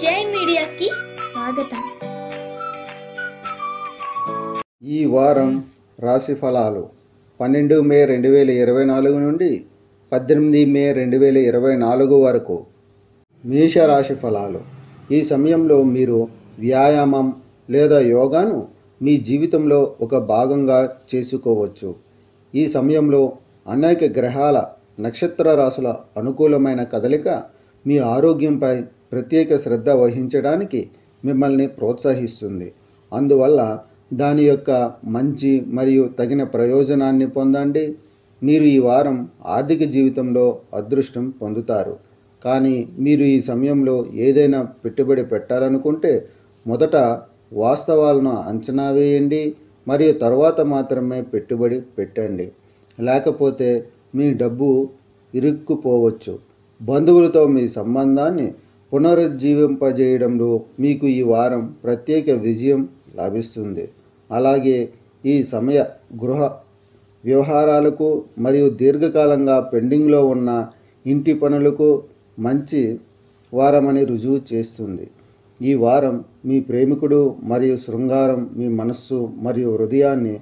జై మీడియాకి స్వాగతం. ఈ వారం రాశి ఫలాలు 12 మే 2024 నుండి 18 మే 2024 వరకు. మేష రాశి ఫలాలు. ఈ సమయంలో మీరు వ్యాయామం లేదా యోగాను మీ జీవితంలో ఒక భాగంగా చేసుకోవచ్చు. ఈ సమయంలో అనేక గ్రహాల నక్షత్ర రాశుల అనుకూలమైన కదలిక మీ ఆరోగ్యంపై ప్రత్యేక శ్రద్ధ వహించడానికి మిమ్మల్ని ప్రోత్సహిస్తుంది. అందువల్ల దాని యొక్క మంచి మరియు తగిన ప్రయోజనాన్ని పొందండి. మీరు ఈ వారం ఆర్థిక జీవితంలో అదృష్టం పొందుతారు. కానీ మీరు ఈ సమయంలో ఏదైనా పెట్టుబడి పెట్టాలనుకుంటే మొదట వాస్తవాలను అంచనా వేయండి మరియు తర్వాత మాత్రమే పెట్టుబడి పెట్టండి. లేకపోతే మీ డబ్బు ఇరుక్కుపోవచ్చు. బంధువులతో మీ సంబంధాన్ని పునరుజ్జీవింపజేయడంలో మీకు ఈ వారం ప్రత్యేక విజయం లభిస్తుంది. అలాగే ఈ సమయ గృహ వ్యవహారాలకు మరియు దీర్ఘకాలంగా పెండింగ్లో ఉన్న ఇంటి పనులకు మంచి వారమని రుజువు చేస్తుంది. ఈ వారం మీ ప్రేమికుడు మరియు శృంగారం మీ మనస్సు మరియు హృదయాన్ని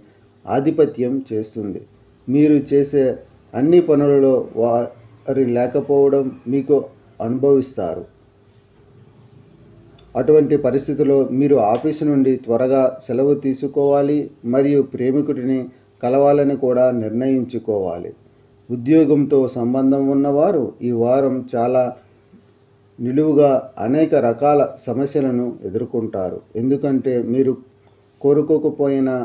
ఆధిపత్యం చేస్తుంది. మీరు చేసే అన్ని పనులలో వారి లేకపోవడం మీకు అనుభవిస్తారు. అటువంటి పరిస్థితిలో మీరు ఆఫీసు నుండి త్వరగా సెలవు తీసుకోవాలి మరియు ప్రేమికుడిని కలవాలని కూడా నిర్ణయించుకోవాలి. ఉద్యోగంతో సంబంధం ఉన్నవారు ఈ వారం చాలా నిలువుగా అనేక రకాల సమస్యలను ఎదుర్కొంటారు. ఎందుకంటే మీరు కోరుకోకపోయినా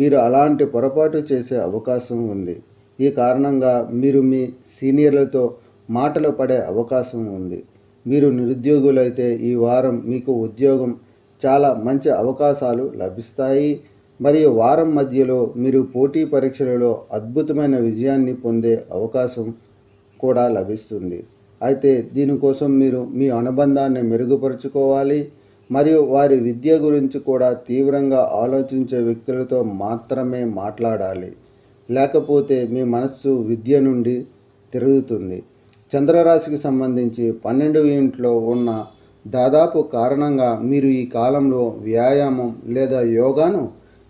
మీరు అలాంటి పొరపాటు చేసే అవకాశం ఉంది. ఈ కారణంగా మీరు మీ సీనియర్లతో మాటలు పడే అవకాశం ఉంది. మీరు నిరుద్యోగులైతే ఈ వారం మీకు ఉద్యోగం చాలా మంచి అవకాశాలు లభిస్తాయి మరియు వారం మధ్యలో మీరు పోటీ పరీక్షలలో అద్భుతమైన విజయాన్ని పొందే అవకాశం కూడా లభిస్తుంది. అయితే దీనికోసం మీరు మీ అనుబంధాన్ని మెరుగుపరుచుకోవాలి మరియు వారి విద్య గురించి కూడా తీవ్రంగా ఆలోచించే వ్యక్తులతో మాత్రమే మాట్లాడాలి. లేకపోతే మీ మనస్సు విద్య నుండి తిరుగుతుంది. చంద్రరాశికి సంబంధించి 12వ ఇంట్లో ఉన్న దాదాపు కారణంగా మీరు ఈ కాలంలో వ్యాయామం లేదా యోగాను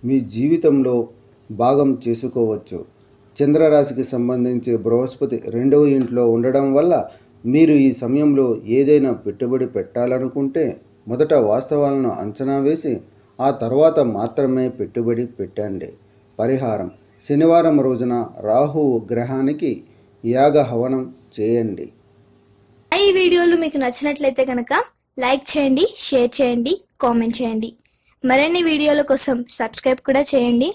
మీ జీవితంలో భాగం చేసుకోవచ్చు. చంద్రరాశికి సంబంధించి బృహస్పతి 2వ ఇంట్లో ఉండడం వల్ల మీరు ఈ సమయంలో ఏదైనా పెట్టుబడి పెట్టాలనుకుంటే మొదట వాస్తవాలను అంచనా వేసి ఆ తర్వాత మాత్రమే పెట్టుబడి పెట్టండి. పరిహారం: శనివారం రోజున రాహువు గ్రహానికి యాగ హవనం చేయండి. ఈ వీడియోలు మీకు నచ్చినట్లయితే కనుక లైక్ చేయండి, షేర్ చేయండి, కామెంట్ చేయండి. మరిన్ని వీడియోల కోసం సబ్స్క్రైబ్ కూడా చేయండి.